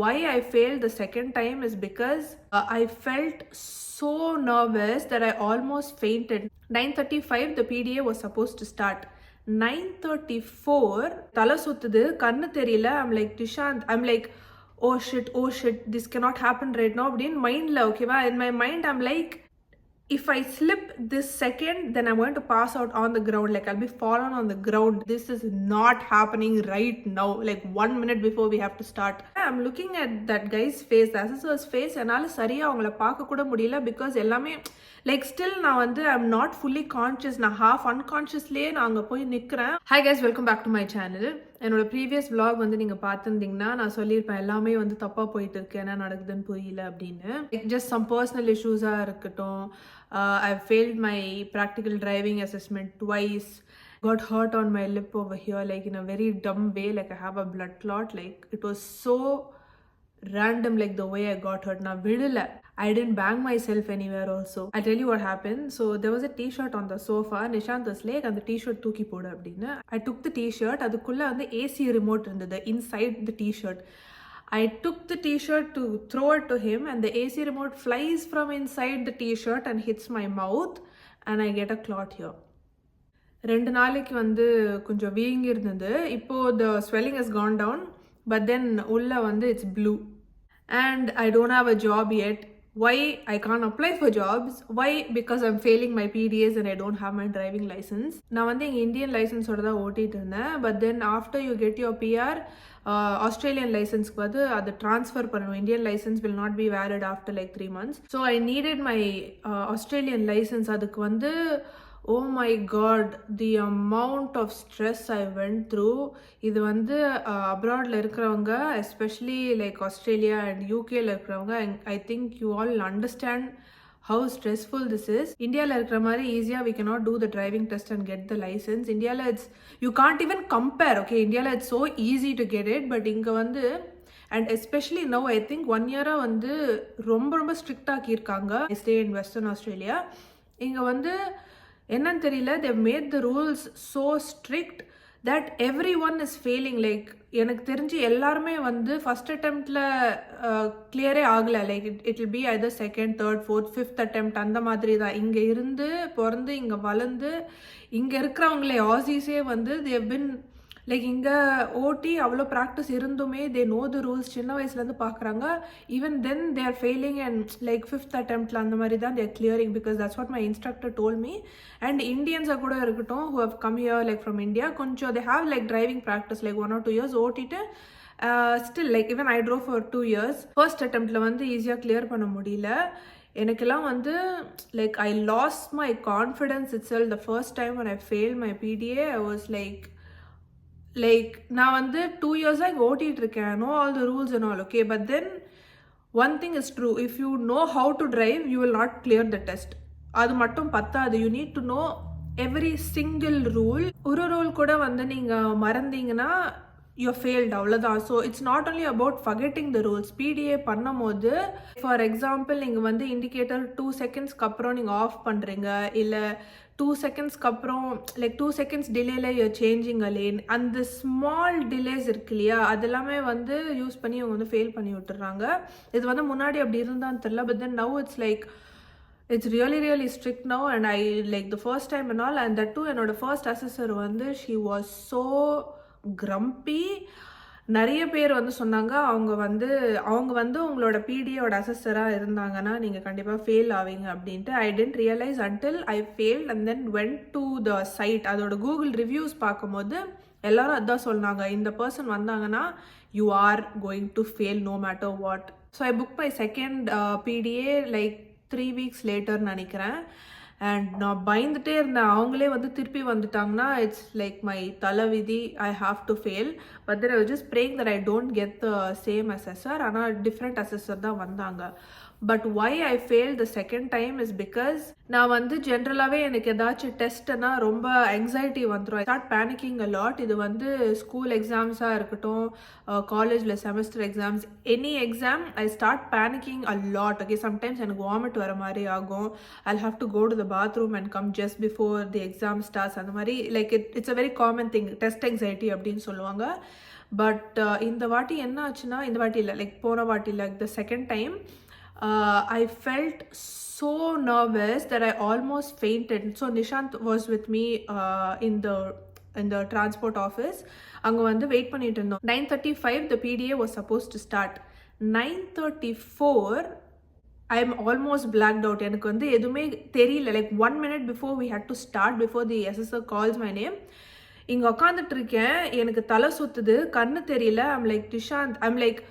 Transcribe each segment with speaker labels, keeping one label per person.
Speaker 1: Why I failed the second time is because I felt so nervous that I almost fainted. 9:35 the PDA was supposed to start. 9:34 தலை சுத்துது, கண்ணு தெரியல. I'm like, Dishant, I'm like, oh shit, this cannot happen right now. அப்படின்னு மைண்ட்ல ஓகேவா, in my mind I'm like, if I slip this second, then I'm going to pass out on the ground. Like I'll be fallen on the ground. This is not happening right now. Like 1 minute before we have to start. I'm looking at that guy's face, the assessor's face. என்னால சரியா அவங்கள பார்க்க கூட முடியல because எல்லாமே like still நான் வந்து I'm not fully conscious. நான் half unconsciously நான் அங்க போய் நிக்கிறேன். Hi guys, welcome back to my channel. என்னோட ப்ரீவியஸ் vlog வந்து நீங்க பார்த்திருந்தீங்கன்னா நான் சொல்லியிருப்பேன் எல்லாமே வந்து தப்பா போயிட்டு இருக்கு, என்ன நடக்குதுன்னு புரியல அப்படின்னு. just some personal issues-ஆ இருக்கட்டும். I've failed my practical driving assessment twice. Got hurt on my lip over here, like in a very dumb way, like I have a blood clot. Like it was so random, like the way I got hurt. Now vidala, I didn't bang myself anywhere also. I'll tell you what happened. So there was a t-shirt on the sofa. Nishant was like, and the t-shirt தூக்கி போடு அப்படினு. I took the t-shirt, அதுக்குள்ள வந்து AC remote இருந்தது inside the t-shirt. I took the t-shirt to throw it to him and the AC remote flies from inside the t-shirt and hits my mouth and I get a clot here. 2 நாளைக்கு வந்து கொஞ்சம் வீங்கி இருந்தது. இப்போ the swelling has gone down, but then உள்ள வந்து it's blue and I don't have a job yet. Why I can't apply for jobs? Why? Because I'm failing my PDAs and I don't have my driving license. நான் வந்து எங்க Indian லைசன்ஸோட தான் ஓட்டிட்டு இருந்தேன். But then after you get your PR, Australian license வந்து அது transfer பண்ணணும். Indian license will not be valid after like 3 months. So I needed my Australian license. அதுக்கு வந்து oh my god, the amount of stress I went through. இது வந்து abroadல இருக்கிறவங்க, especially like Australia and UKல இருக்கிறவங்க, I think you all understand how stressful this is. இந்தியால இருக்கிற மாதிரி ஈஸியா we cannot do the driving test and get the license. இந்தியால it's you can't even compare. Okay, இந்தியால it's so easy to get it, but இங்க வந்து and especially now I think 1 year-ஆ வந்து ரொம்ப strict ஆக்கியிருக்காங்க. I stay in Western Australia. இங்க வந்து என்னன்னு தெரியல, they've made the rules so strict that everyone is failing. Like எனக்கு தெரிஞ்சு எல்லாருமே வந்து ஃபர்ஸ்ட் அட்டெம்ப்ட்ல கிளியரே ஆகல. Like it will B either second, third, fourth, fifth attempt அந்த மாதிரி தான். இங்க இருந்து பிறந்து இங்க வளர்ந்து இங்க இருக்கிறவங்களே ஆசிஸே வந்து தேவ் பின் லைக் இங்கே ஓட்டி அவ்வளோ ப்ராக்டிஸ் இருந்துமே தே நோ த ரூல்ஸ். சின்ன வயசுலேருந்து பார்க்குறாங்க. Even then they are failing and like fifth அட்டெம்ப்டில் அந்த மாதிரி தான் they are clearing because that's what my instructor told me. And இண்டியன்ஸாக கூட இருக்கட்டும் who have come here like from India, கொஞ்சம் they have like driving practice like 1 or 2 years ஓட்டிட்டு still like even I drove for 2 years. First அட்டெம்ப்டில் வந்து ஈஸியாக clear பண்ண முடியல. எனக்கெல்லாம் வந்து like I lost my confidence itself the first time when I failed my PDA. I was like நான் வந்து 2 years-ஆ இங்கே ஓட்டிகிட்டு இருக்கேன். I know all the rules and all, okay, but then one thing is true, if you know how to drive you will not clear the test. அது மட்டும் பத்தாது, you need to know every single rule. ஒரு rule கூட வந்து நீங்கள் மறந்தீங்கன்னா you're failed, அவ்வளோதான். So it's not only about forgetting the rules. PDA பண்ணும் போது ஃபார் எக்ஸாம்பிள் நீங்கள் வந்து இண்டிகேட்டர் 2 செகண்ட்ஸ்க்கு அப்புறம் நீங்கள் ஆஃப் பண்ணுறீங்க, இல்லை 2 செகண்ட்ஸ்க்கு அப்புறம் லைக் 2 செகண்ட்ஸ் டிலேல யூர் சேஞ்சிங் அ லேன், அந்த ஸ்மால் டிலேஸ் இருக்கு இல்லையா, அதெல்லாமே வந்து யூஸ் பண்ணி அவங்க வந்து ஃபெயில் பண்ணி விட்டுறாங்க. இது வந்து முன்னாடி அப்படி இருந்தான்னு தெரியல, but then now it's like it's really strict now. And I like the first time and all, and that too என்னோட ஃபர்ஸ்ட் அசஸர் வந்து she was so grumpy. நிறைய பேர் வந்து சொன்னாங்க அவங்க வந்து உங்களோட பிடியோட அசஸராக இருந்தாங்கன்னா நீங்கள் கண்டிப்பாக ஃபெயில் ஆவீங்க அப்படின்ட்டு. I didn't realize until I failed and then went to the site. அதோட கூகுள் ரிவ்யூஸ் பார்க்கும்போது எல்லாரும் அதான் சொன்னாங்க, இந்த பர்சன் வந்தாங்கன்னா you are going to fail no matter what. So I book my second PDA like 3 weeks later நினைக்கிறேன். அண்ட் நான் பயந்துட்டே இருந்தேன், அவங்களே வந்து திருப்பி வந்துட்டாங்கன்னா இட்ஸ் லைக் மை தலைவிதி, I have to fail. But then I was just praying that I don't get the same assessor. ஆனால் டிஃப்ரெண்ட் அசஸர் தான் வந்தாங்க. But why I fail the second time is because நான் வந்து ஜென்ரலாகவே எனக்கு ஏதாச்சும் டெஸ்ட்னா ரொம்ப anxiety வந்துடும். I start panicking a lot. இது வந்து ஸ்கூல் எக்ஸாம்ஸாக இருக்கட்டும், காலேஜில் semester exams, any exam I start panicking a lot. Okay, sometimes எனக்கு வாமிட் வர மாதிரி ஆகும். I have to go to the bathroom and come just before the exam starts. அந்த மாதிரி like it's a very common thing, test anxiety அப்படின்னு சொல்லுவாங்க. But இந்த வாட்டி என்ன ஆச்சுன்னா, இந்த வாட்டி இல்லை, லைக் போன வாட்டி இல்லை, த second time I felt so nervous that I almost fainted. So Nishant was with me in the transport office. அங்கே வந்து வெயிட் பண்ணிட்டு இருந்தோம். 9:35 the PDA was supposed to start. 9:34 I am almost blacked out. எனக்கு வந்து எதுவுமே தெரியல. Like 1 minute before we had to start, before the assessor calls my name, இங்கே உட்காந்துட்டு இருக்கேன், எனக்கு தலை சுத்துது, கண்ணு தெரியல. I'm like, Nishant, I'm like,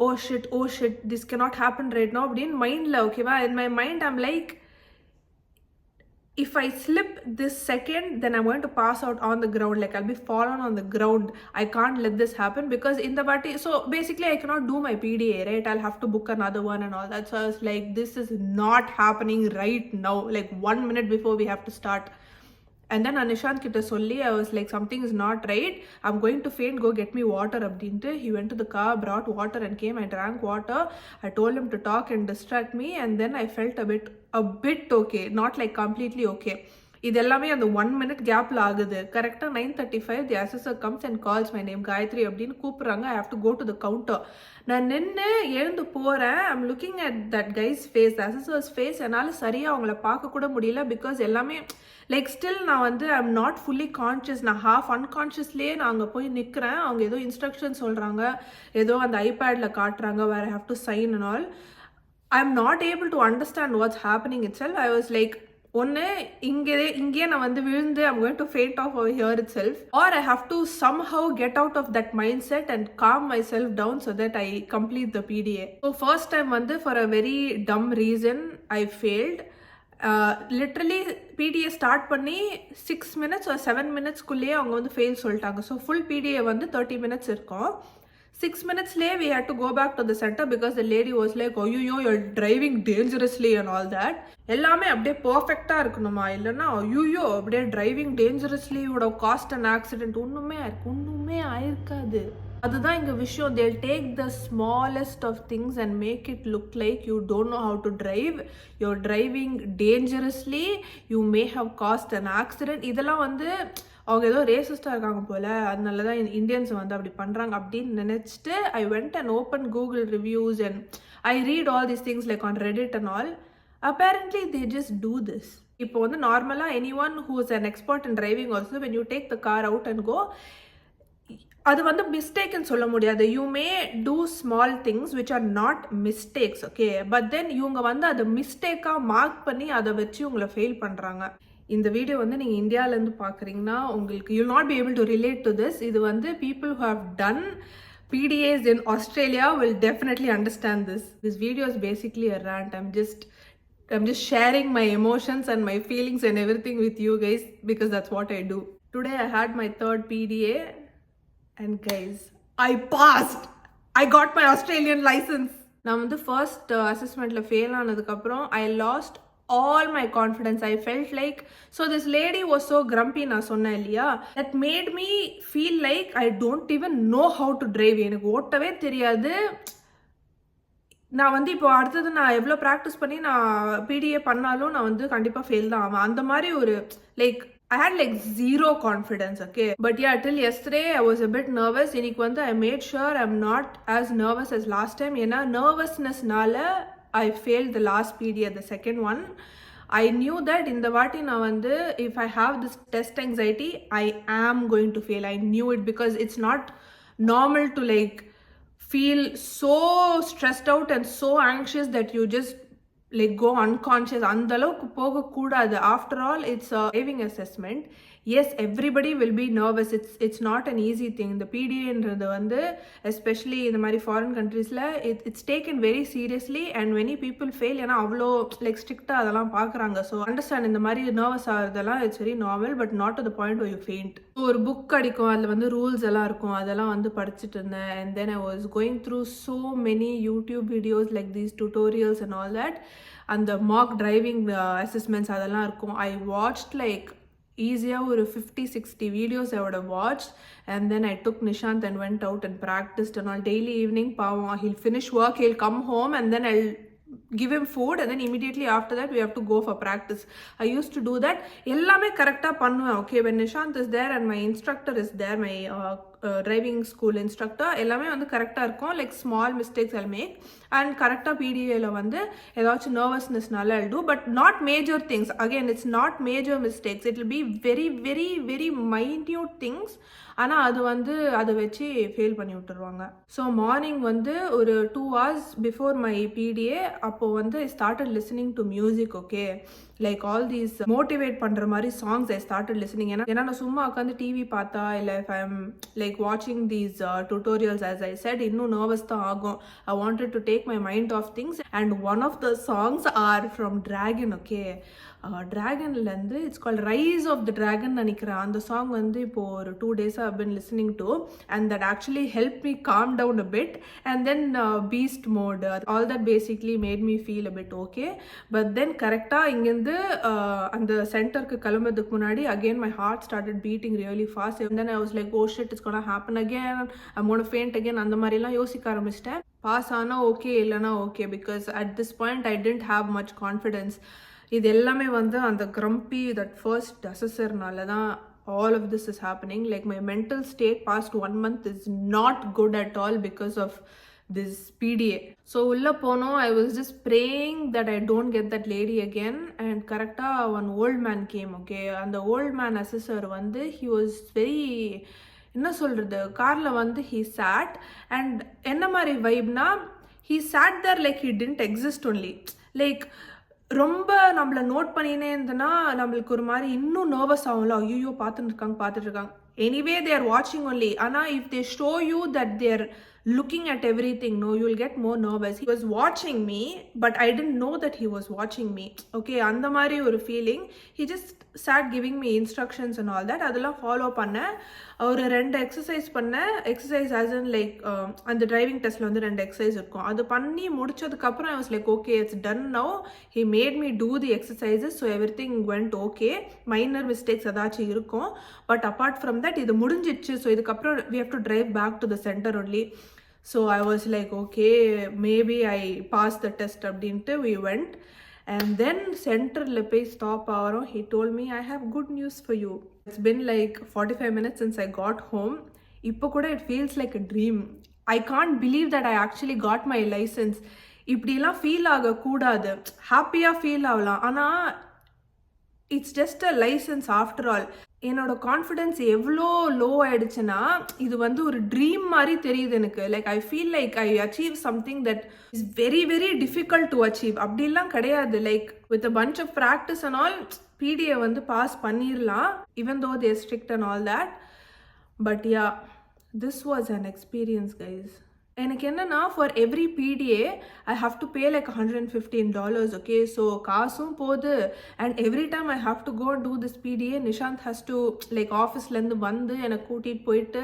Speaker 1: oh shit, this cannot happen right now அப்படின்னு மைண்டில், ஓகேவா? in my mind I'm like, if I slip this second, then I'm going to pass out on the ground, like I'll be fallen on the ground. I can't let this happen because in the body, so basically I cannot do my PDA, right? I'll have to book another one and all that. So I was like, this is not happening right now, like 1 minute before we have to start. And then Nishant கிட்ட சொல்லி, I was like, something is not right, I'm going to faint, go get me water அப்படின்ட்டு. He went to the car, brought water and came. I drank water. I told him to talk and distract me, and then I felt a bit okay, not like completely okay. இது எல்லாமே அந்த 1 minute கேப்ல ஆகுது. கரெக்டாக 9:35 the assessor comes and calls my name, Gayatri அப்படின்னு கூப்பிட்றாங்க. I have to go to the counter. நான் நின்று எழுந்து போகிறேன். I'm looking at that guy's face, the assessor's face. என்னால் சரியாக அவங்கள பார்க்க கூட முடியல, பிகாஸ் எல்லாமே லைக் ஸ்டில் நான் வந்து ஐம் நாட் ஃபுல்லி கான்ஷியஸ். நான் ஹாஃப் அன்கான்ஷியஸ்லேயே நான் அங்கே போய் நிற்கிறேன். அவங்க ஏதோ இன்ஸ்ட்ரக்ஷன் சொல்கிறாங்க, ஏதோ அந்த ஐபேடில் காட்டுறாங்க, where I have to sign and all. I am not able to understand what's happening itself. I was like, ஒன்று இங்கேயே நான் வந்து விழுந்து I'm going to faint off over here itself, or I have to somehow get out of that mind set and calm myself down so that I complete the PDA. So first time வந்து for a very dumb reason I failed. Literally PDA start பண்ணி 6 minutes or 7 minutesக்குள்ளேயே அவங்க வந்து fail சொல்லிட்டாங்க. So full PDA வந்து 30 minutes இருக்கும். 6 minutesலேயே we had to go back to the center because the lady was like, oh you're driving dangerously and all that. எல்லாமே அப்படியே பர்ஃபெக்டாக இருக்கணுமா, இல்லைன்னா ஐயோ அப்படியே driving dangerously would have caused an accident. ஒன்றுமே ஆயிருக்காது. அதுதான் இங்கே விஷயம். they'll take the smallest of things and make it look like you don't know how to drive, you're driving dangerously, you may have caused an accident. இதெல்லாம் வந்து அவங்க ஏதோ ரேசிஸ்டாக இருக்காங்க போல், அதனால தான் இந்தியன்ஸ் வந்து அப்படி பண்ணுறாங்க அப்படின்னு நினச்சிட்டு I went and opened Google reviews and I read all these things like on Reddit and all. Apparently they just do this. இப்போ வந்து நார்மலாக anyone who is an expert in driving also, when you take the car out and go, அது வந்து மிஸ்டேக்குன்னு சொல்ல முடியாது. You may do small things which are not mistakes, okay, but then இவங்க வந்து அதை மிஸ்டேக்காக மார்க் பண்ணி அதை வச்சு உங்களை ஃபெயில் பண்ணுறாங்க. இந்த வீடியோ வந்து நீங்கள் இந்தியாவிலேருந்து பார்க்குறீங்கன்னா உங்களுக்கு you not be able to relate to this. இது வந்து people who have done PDAs in Australia will definitely understand this. This video is basically a rant. I'm just sharing my emotions and my feelings and everything with you guys because that's what I do. Today I had my 3rd PDA. And guys, I passed. I got my Australian license. நான் வந்து first அசஸ்மெண்ட்டில் fail ஆனதுக்கப்புறம் I lost all my confidence. I felt like, so this lady was so grumpy, நான் சொன்னேன் இல்லையா, that made me feel like I don't even know how to drive. எனக்கு ஓட்டவே தெரியாது. நான் வந்து இப்போ அடுத்தது நான் எவ்வளோ ப்ராக்டிஸ் பண்ணி நான் PDA பண்ணாலும் நான் வந்து கண்டிப்பாக ஃபெயில் தான் ஆவேன். அந்த மாதிரி ஒரு like I had like zero confidence, okay. But yeah, till yesterday I was a bit nervous. Inikku vandu I made sure I'm not as nervous as last time. Ena nervousness nala I failed the last PDA, the second one. I knew that in the vaati na vandu if I have this test anxiety, I am going to fail. I knew it because it's not normal to like feel so stressed out and so anxious that you just like go unconscious. அந்த அளவுக்கு போகக்கூடாது. After all it's a driving assessment. Yes, everybody will be nervous. It's not an easy thing. இந்த PDAன்றது வந்து especially இந்த மாதிரி foreign கண்ட்ரீஸில் it's taken very seriously and many people fail. ஏன்னா அவ்வளோ லைக் ஸ்ட்ரிக்டாக அதெல்லாம் பார்க்குறாங்க. ஸோ அண்டர்ஸ்டாண்ட், இந்த மாதிரி நர்வஸ் ஆகிறதெல்லாம் it's very normal, but not to the point you faint. ஒரு புக் அடிக்கும், அதில் வந்து ரூல்ஸ் எல்லாம் இருக்கும், அதெல்லாம் வந்து படிச்சுட்டு இருந்தேன். And then I was going through so many YouTube videos like these tutorials and all that. அந்த மாக் டிரைவிங் அசஸ்மெண்ட்ஸ் அதெல்லாம் இருக்கும். ஐ வாட்ச்ட் லைக் ஈஸியாக ஒரு 50-60 videos I would have watched, and then I took Nishant and went out and practiced and all. Daily evening, pavam, he'll finish work, he'll come home, and then I'll give him food, and then immediately after that we have to go for practice. I used to do that. எல்லாமே கரெக்டாக பண்ணுவேன். Okay, when Nishant is there and my instructor is there, my driving school instructor எல்லாமே வந்து கரெக்டாக இருக்கும். Like small mistakes I'll make and கரெக்டாக பிடிஏல வந்து ஏதாச்சும் நர்வஸ்னஸ்னால I'll do, but not major things. Again it's not major mistakes, it will be very very very minute things. ஆனால் அது வந்து அதை வச்சு ஃபெயில் பண்ணி விட்டுருவாங்க. ஸோ மார்னிங் வந்து ஒரு 2 hours பிஃபோர் மை பிடிஏ அப்போது வந்து I started listening to music. Okay, like all these motivate பண்ணுற மாதிரி சாங்ஸ் ஐ ஸ்டார்டட் லிசனிங். ஏன்னா நான் சும்மா உட்காந்து டிவி பார்த்தா இல்லை இஃப் ஐ எம் லைக் வாட்சிங் these tutorials as I said இன்னும் நர்வஸ் தான் ஆகும். I wanted to take my mind off things and one of the songs are from Dragon. Okay, ட்ராகன்லேருந்து it's called rise of the dragon நினைக்கிறேன். அந்த song வந்து இப்போது ஒரு 2 days I've been listening to and that actually helped me calm down a bit. And then beast mode, all that basically made me feel a bit okay. But then கரெக்டாக இங்கேருந்து அந்த சென்டருக்கு கிளம்புறதுக்கு முன்னாடி again my heart started beating really fast. And then I was like, oh shit, it's gonna happen again, I'm gonna faint again. அந்த மாதிரிலாம் யோசிக்க ஆரம்பிச்சிட்டேன். பாஸ் ஆனால் ஓகே, இல்லைனா okay, because at this point I didn't have much confidence. இது எல்லாமே வந்து அந்த grumpy that first assessorனால தான் all of this is happening. Like my mental state past 1 month is not good at all because of this PDA. So ulla pono, I was just praying that I don't get that lady again. And correcta one old man came. Okay, and the old man assessor வந்து he was very என்ன சொல்கிறது, காரில் வந்து he sat and என்ன மாதிரி வைப்னா he sat there like he didn't exist only. Like ரொம்ப நம்மளை note பண்ணினே இருந்தனா நம்மளுக்கு ஒரு மாதிரி இன்னும் நர்வஸ் ஆகும்ல. ஐயோ பார்த்துட்டு இருக்காங்க. எனிவே தே ஆர் வாட்சிங் ஒன்லி. ஆனால் if they show you that there looking at everything, no, you will get more nervous. He was watching me but I didn't know that he was watching me. Okay, அந்த மாதிரி ஒரு feeling. He just sat giving me instructions and all that. அதெல்லாம் follow பண்ணேன். ஒரு 2 exercise பண்ணேன். Exercise as in like அந்த driving டெஸ்ட்டில் வந்து 2 எக்ஸசைஸ் இருக்கும். அது பண்ணி முடிச்சதுக்கப்புறம் I was like, okay, it's done now. He made me do the exercises, so everything went okay. Minor mistakes ஏதாச்சும் இருக்கும், but apart from that இது முடிஞ்சிடுச்சு. ஸோ இதுக்கப்புறம் we have to drive back to the center only. So I was like, okay, maybe I passed the test abdinte. We went and then center le pay stop aaro. He told me, I have good news for you. It's been like 45 minutes since I got home. Ippo kuda it feels like a dream. I can't believe that I actually got my license. இப்படிலாம் feel ஆகக்கூடாது, ஹாப்பியாக feel ஆகலாம். ஆனால் it's just a licence after all. என்னோட confidence எவ்வளோ low ஆயிடுச்சுன்னா இது வந்து ஒரு ட்ரீம் மாதிரி தெரியுது எனக்கு. Like I feel like I achieve something that is very very difficult to achieve. அப்படிலாம் கிடையாது. Like with a bunch of practice and all PDA வந்து பாஸ் பண்ணிடலாம், even though they strict and all that. But yeah, this was an experience guys. எனக்கு என்னன்னா for every PDA I have to pay like $115. Okay, so காசும் போகுது. And every time I have to go and do this PDA, Nishant has to like ஆஃபீஸ்லேருந்து வந்து என்னை கூட்டிகிட்டு போயிட்டு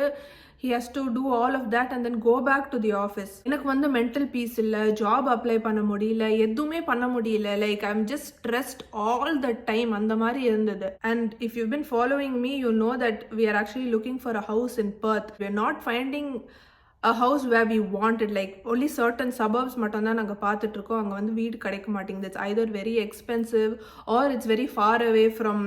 Speaker 1: he has to do all of that and then go back to the office. எனக்கு வந்து mental piece இல்லை, ஜாப் அப்ளை பண்ண முடியல, எதுவுமே பண்ண முடியல. Like I am just stressed all the time. அந்த மாதிரி இருந்தது. And if you been following me, you know that we are actually looking for a house in Perth. We are not finding a house where we wanted. Like only certain suburbs மட்டும் தான் நாங்கள் பார்த்துட்டு இருக்கோம். அங்கே வந்து வீடு கிடைக்க மாட்டேங்குது. It's either very expensive or it's very far away from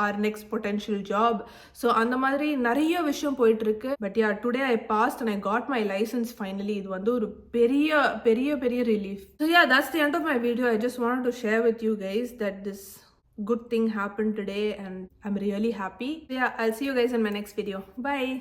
Speaker 1: our next potential job. So அந்த மாதிரி நிறைய விஷயம் போயிட்டு இருக்கு. But yeah, today I passed and I got my license finally. இது வந்து ஒரு பெரிய பெரிய பெரிய relief. So yeah, that's the end of my video. I just wanted to share with you guys that this good thing happened today and I'm really happy. So yeah, I'll see you guys in my next video. Bye.